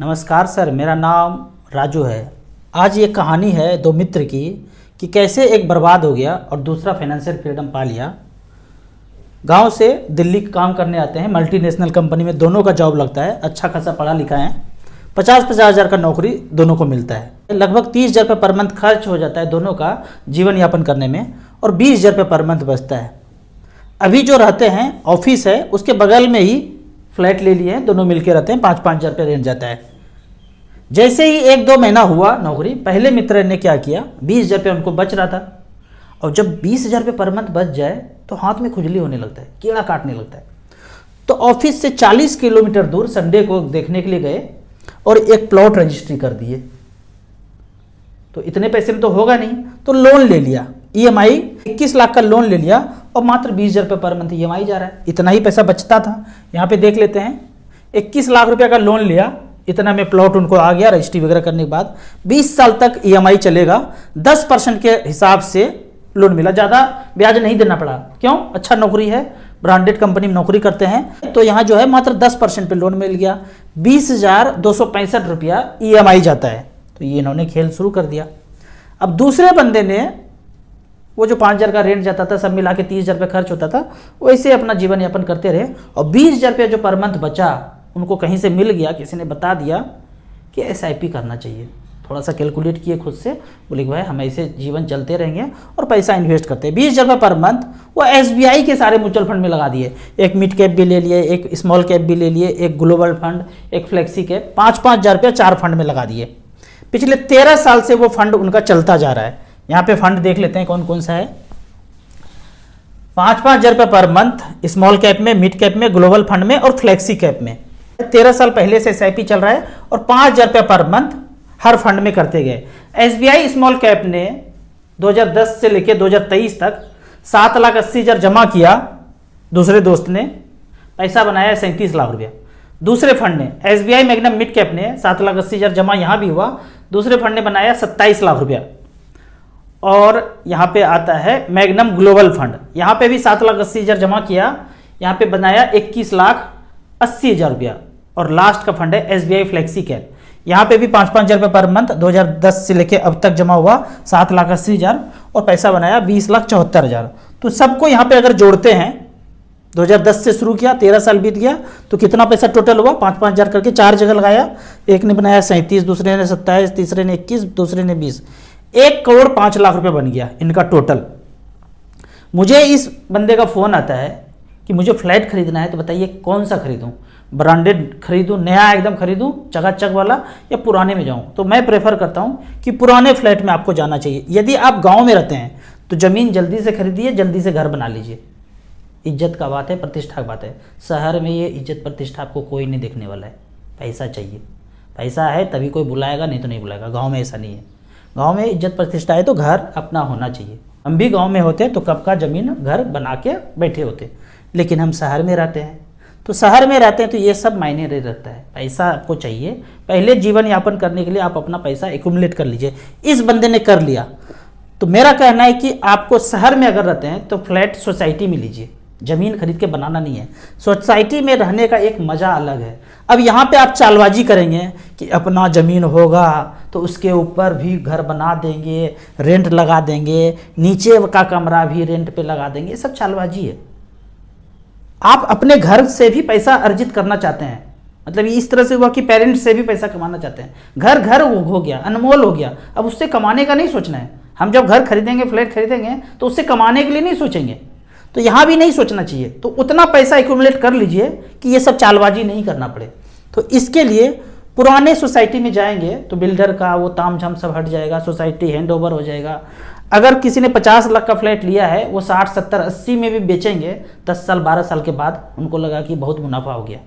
नमस्कार सर, मेरा नाम राजू है। आज ये कहानी है दो मित्र की कि कैसे एक बर्बाद हो गया और दूसरा फाइनेंशियल फ्रीडम पा लिया। गांव से दिल्ली काम करने आते हैं, मल्टीनेशनल कंपनी में दोनों का जॉब लगता है। अच्छा खासा पढ़ा लिखा है, 50-50 हज़ार का नौकरी दोनों को मिलता है। लगभग 30 हज़ार रुपये पर मंथ खर्च हो जाता है दोनों का जीवन यापन करने में, और 20 हज़ार रुपये पर मंथ बचता है। अभी जो रहते हैं ऑफिस है उसके बगल में ही फ्लैट ले लिए हैं, दोनों मिलके रहते हैं। 5-5 हज़ार रुपये रेंट जाता है। जैसे ही 1-2 महीना हुआ नौकरी, पहले मित्र ने क्या किया, 20 हज़ार रुपये उनको बच रहा था, और जब 20 हज़ार रुपये पर मंथ बच जाए तो हाथ में खुजली होने लगता है, कीड़ा काटने लगता है। तो ऑफिस से 40 किलोमीटर दूर संडे को देखने के लिए गए और एक प्लॉट रजिस्ट्री कर दिए। तो इतने पैसे में तो होगा नहीं, तो लोन ले लिया, EMI 21 लाख का लोन ले लिया, और मात्र 20 हज़ार रुपये पर मंथ EMI जा रहा है। इतना ही पैसा बचता था। यहाँ पे देख लेते हैं, 21 लाख रुपये का लोन लिया, इतना में प्लॉट उनको आ गया। रजिस्ट्री वगैरह करने के बाद 20 साल तक EMI चलेगा। 10% के हिसाब से लोन मिला, ज़्यादा ब्याज नहीं देना पड़ा। क्यों? अच्छा नौकरी है, ब्रांडेड कंपनी में नौकरी करते हैं, तो यहाँ जो है मात्र 10% पे लोन मिल गया। 20,265 रुपया EMI जाता है। तो ये इन्होंने खेल शुरू कर दिया। अब दूसरे बंदे ने वो जो 5 हज़ार का रेंट जाता था, सब मिला के 30 हज़ार रुपये खर्च होता था, वैसे अपना जीवन यापन करते रहे। और 20 हज़ार रुपये जो पर मंथ बचा उनको कहीं से मिल गया, किसी ने बता दिया कि SIP करना चाहिए। थोड़ा सा कैलकुलेट किए खुद से, बोले कि भाई हम ऐसे जीवन चलते रहेंगे और पैसा इन्वेस्ट करते हैं। 20 हज़ार रुपये पर मंथ वो SBI के सारे म्यूचुअल फंड में लगा दिए। एक मिड कैप भी ले लिए, एक स्मॉल कैप भी ले लिए, एक ग्लोबल फंड, एक फ्लेक्सी कैप, 5-5 हज़ार रुपये 4 फंड में लगा दिए। पिछले 13 साल से वो फंड उनका चलता जा रहा है। यहाँ पे फंड देख लेते हैं कौन कौन सा है। 5-5 हज़ार रुपये पर मंथ स्मॉल कैप में, मिड कैप में, ग्लोबल फंड में और फ्लेक्सी कैप में। 13 साल पहले से SIP चल रहा है और 5 हज़ार रुपये पर मंथ हर फंड में करते गए। SBI स्मॉल कैप ने 2010 से लेकर 2023 तक 7,80,000 जमा किया। दूसरे दोस्त ने पैसा बनाया 37 लाख रुपया। दूसरे फंड ने SBI मैग्नम मिड कैप ने 7,80,000 जमा यहाँ भी हुआ, दूसरे फंड ने बनाया 27 लाख रुपया। और यहाँ पे आता है मैग्नम ग्लोबल फंड, यहाँ पे भी 7,80,000 जमा किया, यहाँ पे बनाया 21,80,000 रुपया। और लास्ट का फंड है SBI फ्लेक्सी कैप, यहाँ पे भी 5-5 हज़ार रुपये पर मंथ 2010 से लेके अब तक जमा हुआ 7,80,000 और पैसा बनाया 20,74,000। तो सबको यहाँ पे अगर जोड़ते हैं, 2010 से शुरू किया, 13 साल बीत गया, तो कितना पैसा टोटल हुआ? 5-5 हज़ार करके 4 जगह लगाया। एक ने बनाया 37, दूसरे ने 27, तीसरे ने 21, दूसरे ने 20। 1,05,00,000 रुपये बन गया इनका टोटल। मुझे इस बंदे का फ़ोन आता है कि मुझे फ्लैट खरीदना है, तो बताइए कौन सा खरीदूं? ब्रांडेड खरीदूं, नया एकदम खरीदूं चकाचक वाला, या पुराने में जाऊं? तो मैं प्रेफर करता हूं कि पुराने फ्लैट में आपको जाना चाहिए। यदि आप गांव में रहते हैं तो ज़मीन जल्दी से खरीदिए, जल्दी से घर बना लीजिए। इज्जत का बात है, प्रतिष्ठा का बात है। शहर में ये इज्जत प्रतिष्ठा आपको कोई नहीं देखने वाला है। पैसा चाहिए, पैसा है तभी कोई बुलाएगा, नहीं तो नहीं बुलाएगा। गाँव में ऐसा नहीं है। गाँव में इज्जत प्रतिष्ठा है तो घर अपना होना चाहिए। हम भी गाँव में होते तो कब का ज़मीन घर बना के बैठे होते, लेकिन हम शहर में रहते हैं। तो शहर में रहते हैं तो ये सब मायने रखता है। पैसा आपको चाहिए, पहले जीवन यापन करने के लिए आप अपना पैसा एक्यूमुलेट कर लीजिए। इस बंदे ने कर लिया। तो मेरा कहना है कि आपको शहर में अगर रहते हैं तो फ्लैट सोसाइटी में लीजिए, ज़मीन खरीद के बनाना नहीं है। सोसाइटी में रहने का एक मज़ा अलग है। अब यहाँ पे आप चालबाजी करेंगे कि अपना ज़मीन होगा तो उसके ऊपर भी घर बना देंगे, रेंट लगा देंगे, नीचे का कमरा भी रेंट पे लगा देंगे, ये सब चालबाजी है। आप अपने घर से भी पैसा अर्जित करना चाहते हैं, मतलब इस तरह से हुआ कि पेरेंट्स से भी पैसा कमाना चाहते हैं। घर हो गया, अनमोल हो गया, अब उससे कमाने का नहीं सोचना है। हम जब घर खरीदेंगे, फ्लैट खरीदेंगे, तो उससे कमाने के लिए नहीं सोचेंगे। तो यहाँ भी नहीं सोचना चाहिए। तो उतना पैसा एक्यूमुलेट कर लीजिए कि ये सब चालबाजी नहीं करना पड़े। तो इसके लिए पुराने सोसाइटी में जाएंगे तो बिल्डर का वो तामझाम सब हट जाएगा, सोसाइटी हैंड ओवर हो जाएगा। अगर किसी ने 50 लाख का फ्लैट लिया है, वो 60, 70, 80 में भी बेचेंगे 10 साल 12 साल के बाद, उनको लगा कि बहुत मुनाफा हो गया।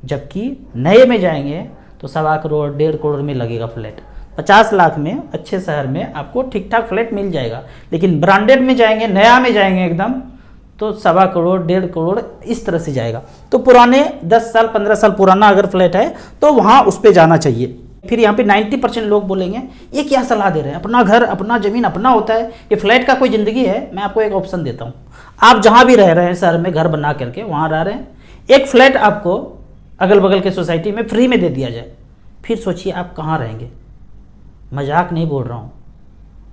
जबकि नए में जाएंगे तो 1.25 करोड़ 1.5 करोड़ में लगेगा फ्लैट। 50 लाख में अच्छे शहर में आपको ठीक ठाक फ्लैट मिल जाएगा। लेकिन ब्रांडेड में जाएंगे, नया में जाएंगे एकदम, तो 1.25 करोड़ 1.5 करोड़ इस तरह से जाएगा। तो पुराने 10 साल 15 साल पुराना अगर फ्लैट है तो वहाँ उस पर जाना चाहिए। फिर यहाँ पे 90% लोग बोलेंगे ये क्या सलाह दे रहे हैं, अपना घर अपना ज़मीन अपना होता है, ये फ्लैट का कोई ज़िंदगी है? मैं आपको एक ऑप्शन देता हूँ। आप जहाँ भी रह रहे हैं शहर में घर बना करके वहाँ रह रहे हैं, एक फ्लैट आपको अगल बगल के सोसाइटी में फ्री में दे दिया जाए, फिर सोचिए आप कहाँ रहेंगे। मजाक नहीं बोल रहा हूँ।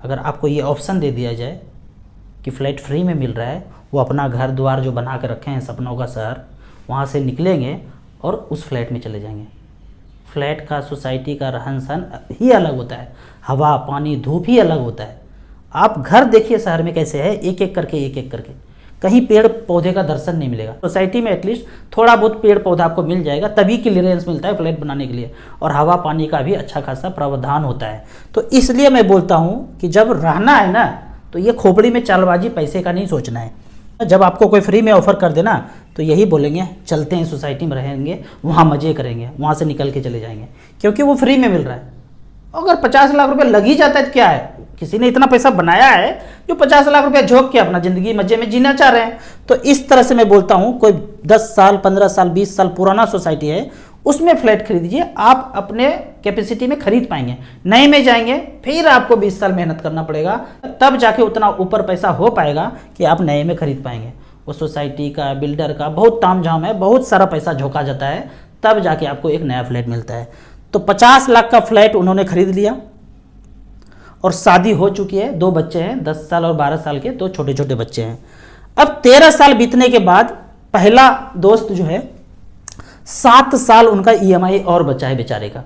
अगर आपको ये ऑप्शन दे दिया जाए कि फ्लैट फ्री में मिल रहा है, वो अपना घर द्वार जो बना के रखे हैं सपनों का शहर, वहाँ से निकलेंगे और उस फ्लैट में चले जाएंगे। फ्लैट का, सोसाइटी का रहन सहन ही अलग होता है, हवा पानी धूप ही अलग होता है। आप घर देखिए शहर में कैसे है, एक एक करके कहीं पेड़ पौधे का दर्शन नहीं मिलेगा। सोसाइटी में एटलीस्ट थोड़ा बहुत पेड़ पौधा आपको मिल जाएगा, तभी क्लियरेंस मिलता है फ्लैट बनाने के लिए, और हवा पानी का भी अच्छा खासा प्रावधान होता है। तो इसलिए मैं बोलता हूँ कि जब रहना है ना, तो ये खोपड़ी में चालबाजी पैसे का नहीं सोचना है। जब आपको कोई फ्री में ऑफर कर देना तो यही बोलेंगे चलते हैं सोसाइटी में रहेंगे, वहाँ मज़े करेंगे, वहाँ से निकल के चले जाएंगे, क्योंकि वो फ्री में मिल रहा है। अगर 50 लाख रुपए लग ही जाता है तो क्या है, किसी ने इतना पैसा बनाया है जो 50 लाख रुपए झोंक के अपना ज़िंदगी मज़े में जीना चाह रहे हैं। तो इस तरह से मैं बोलता हूँ, कोई 10 साल 15 साल 20 साल पुराना सोसाइटी है, उसमें फ्लैट खरीदिए, आप अपने कैपेसिटी में खरीद पाएंगे। नए में जाएंगे फिर आपको 20 साल मेहनत करना पड़ेगा, तब जाके उतना ऊपर पैसा हो पाएगा कि आप नए में खरीद पाएंगे। वो सोसाइटी का, बिल्डर का बहुत तामझाम है, बहुत सारा पैसा झोंका जाता है, तब जाके आपको एक नया फ्लैट मिलता है। तो 50 लाख का फ्लैट उन्होंने खरीद लिया और शादी हो चुकी है, 2 बच्चे हैं, 10 साल और 12 साल के 2 छोटे छोटे बच्चे हैं। अब 13 साल बीतने के बाद पहला दोस्त जो है 7 साल उनका ईएमआई और बचा है बेचारे का।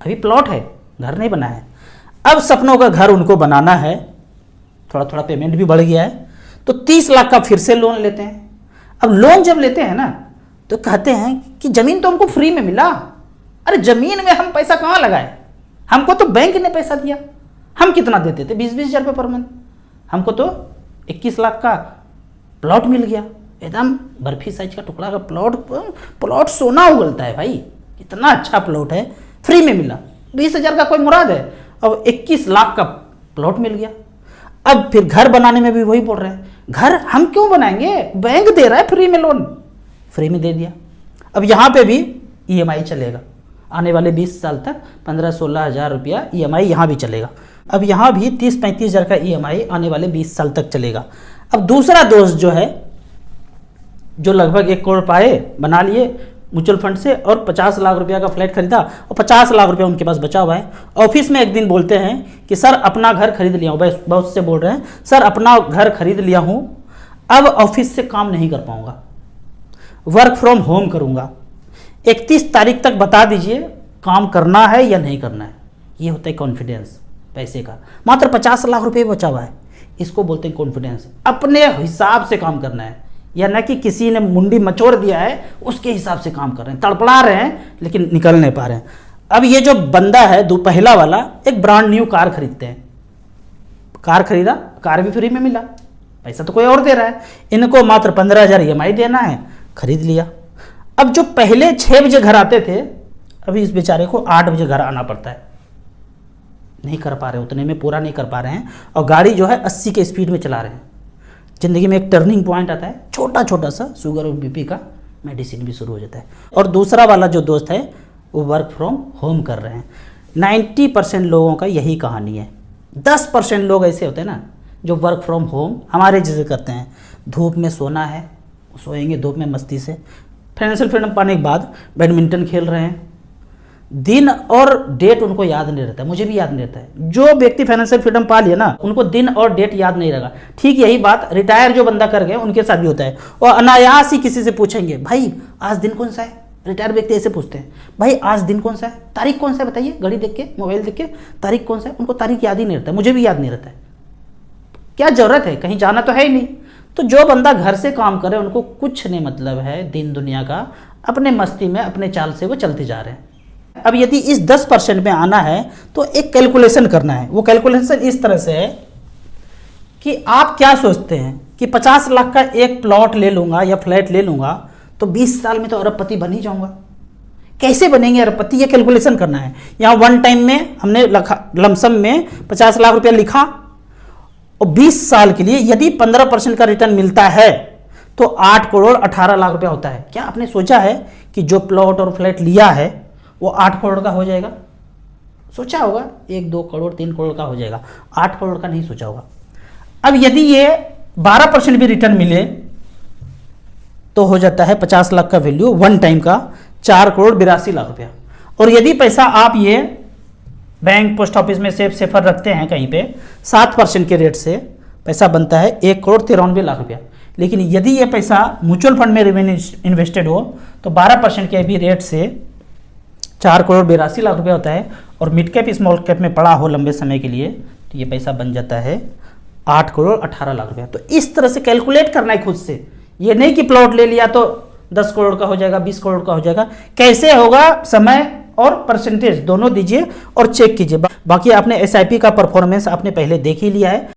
अभी प्लॉट है, घर नहीं बना है। अब सपनों का घर उनको बनाना है, थोड़ा थोड़ा पेमेंट भी बढ़ गया है, तो 30 लाख का फिर से लोन लेते हैं। अब लोन जब लेते हैं ना तो कहते हैं कि जमीन तो हमको फ्री में मिला। अरे जमीन में हम पैसा कहाँ लगाए, हमको तो बैंक ने पैसा दिया। हम कितना देते थे, 20-20 हज़ार रुपये पर मंथ। हमको तो 21 लाख का प्लॉट मिल गया, एकदम बर्फी साइज का टुकड़ा का प्लॉट सोना उगलता है भाई, इतना अच्छा प्लॉट है, फ्री में मिला। 20 हज़ार का कोई मुराद है, अब 21 लाख का प्लॉट मिल गया। अब फिर घर बनाने में भी वही बोल रहे हैं, घर हम क्यों बनाएंगे, बैंक दे रहा है फ्री में, लोन फ्री में दे दिया। अब यहाँ पे भी ईएमआई चलेगा, आने वाले 20 साल तक 15-16 हज़ार रुपया ईएमआई यहाँ भी चलेगा। अब यहाँ भी 30-35 हज़ार का ईएमआई आने वाले 20 साल तक चलेगा। अब दूसरा दोस्त जो है, जो लगभग 1 करोड़ पाए, बना लिए म्यूचुअल फंड से, और 50 लाख रुपया का फ्लैट खरीदा, और 50 लाख रुपया उनके पास बचा हुआ है। ऑफिस में एक दिन बोलते हैं कि सर अपना घर खरीद लिया हूँ, बॉस से बोल रहे हैं, सर अपना घर खरीद लिया हूँ, अब ऑफिस से काम नहीं कर पाऊँगा, वर्क फ्रॉम होम करूँगा, 31 तारीख तक बता दीजिए काम करना है या नहीं करना है। ये होता है कॉन्फिडेंस पैसे का। मात्र 50 लाख रुपये बचा हुआ है, इसको बोलते हैं कॉन्फिडेंस। अपने हिसाब से काम करना है, या न कि किसी ने मुंडी मचोड़ दिया है उसके हिसाब से काम कर रहे हैं, तड़पड़ा रहे हैं लेकिन निकल नहीं पा रहे हैं। अब ये जो बंदा है पहला वाला, एक ब्रांड न्यू कार खरीदते हैं, कार खरीदा, कार भी फ्री में मिला, पैसा तो कोई और दे रहा है, इनको मात्र 15 हज़ार ईएमआई देना है, खरीद लिया। अब जो पहले 6 बजे घर आते थे, अभी इस बेचारे को 8 बजे घर आना पड़ता है। नहीं कर पा रहे, उतने में पूरा नहीं कर पा रहे हैं, और गाड़ी जो है 80 के स्पीड में चला रहे हैं। ज़िंदगी में एक टर्निंग पॉइंट आता है, छोटा छोटा सा, शुगर और बीपी का मेडिसिन भी शुरू हो जाता है। और दूसरा वाला जो दोस्त है वो वर्क फ्रॉम होम कर रहे हैं। 90% लोगों का यही कहानी है। 10% लोग ऐसे होते हैं ना जो वर्क फ्रॉम होम हमारे जैसे करते हैं। धूप में सोना है, सोएंगे धूप में मस्ती से, फाइनेंशियल फ्रीडम पाने के बाद बैडमिंटन खेल रहे हैं। दिन और डेट उनको याद नहीं रहता, मुझे भी याद नहीं रहता है। जो व्यक्ति फाइनेंशियल फ्रीडम पा लिया ना, उनको दिन और डेट याद नहीं रहेगा। ठीक यही बात रिटायर जो बंदा कर गए उनके साथ भी होता है। और अनायास ही किसी से पूछेंगे, भाई आज दिन कौन सा है। रिटायर व्यक्ति ऐसे पूछते हैं, भाई आज दिन कौन सा है, तारीख कौन सा है बताइए, घड़ी देख के, मोबाइल देख के तारीख कौन सा है। उनको तारीख याद ही नहीं रहता, मुझे भी याद नहीं रहता है। क्या जरूरत है, कहीं जाना तो है ही नहीं। तो जो बंदा घर से काम करे उनको कुछ नहीं मतलब है दिन दुनिया का, अपने मस्ती में अपने चाल से वो चलते जा रहे हैं। अब यदि इस 10% में आना है तो एक कैलकुलेशन करना है। वो कैलकुलेशन इस तरह से है कि आप क्या सोचते हैं कि 50 लाख का एक प्लॉट ले लूँगा या फ्लैट ले लूँगा तो 20 साल में तो अरबपति बन ही जाऊँगा। कैसे बनेंगे अरबपति, ये कैलकुलेशन करना है। यहाँ वन टाइम में हमने लमसम में 50 लाख रुपया लिखा, और 20 साल के लिए यदि 15% का रिटर्न मिलता है तो 8 करोड़ 18 लाख रुपया होता है। क्या आपने सोचा है कि जो प्लॉट और फ्लैट लिया है वो 8 करोड़ का हो जाएगा? सोचा होगा 1, 2 करोड़ 3 करोड़ का हो जाएगा, 8 करोड़ का नहीं सोचा होगा। अब यदि ये 12% भी रिटर्न मिले तो हो जाता है 50 लाख का वैल्यू वन टाइम का 4 करोड़ 82 लाख रुपया। और यदि पैसा आप ये बैंक पोस्ट ऑफिस में सेफर रखते हैं कहीं पे 7% के रेट से पैसा बनता है 1,93,00,000 रुपया। लेकिन यदि ये पैसा म्यूचुअल फंड में इन्वेस्टेड हो तो 12% के भी रेट से 4,82,00,000 रुपया होता है। और मिड कैप स्मॉल कैप में पड़ा हो लंबे समय के लिए तो ये पैसा बन जाता है 8,18,00,000 रुपया। तो इस तरह से कैलकुलेट करना है खुद से, ये नहीं कि प्लॉट ले लिया तो 10 करोड़ का हो जाएगा, 20 करोड़ का हो जाएगा। कैसे होगा, समय और परसेंटेज दोनों दीजिए और चेक कीजिए। बाकी आपने एसआईपी का परफॉर्मेंस आपने पहले देख ही लिया है।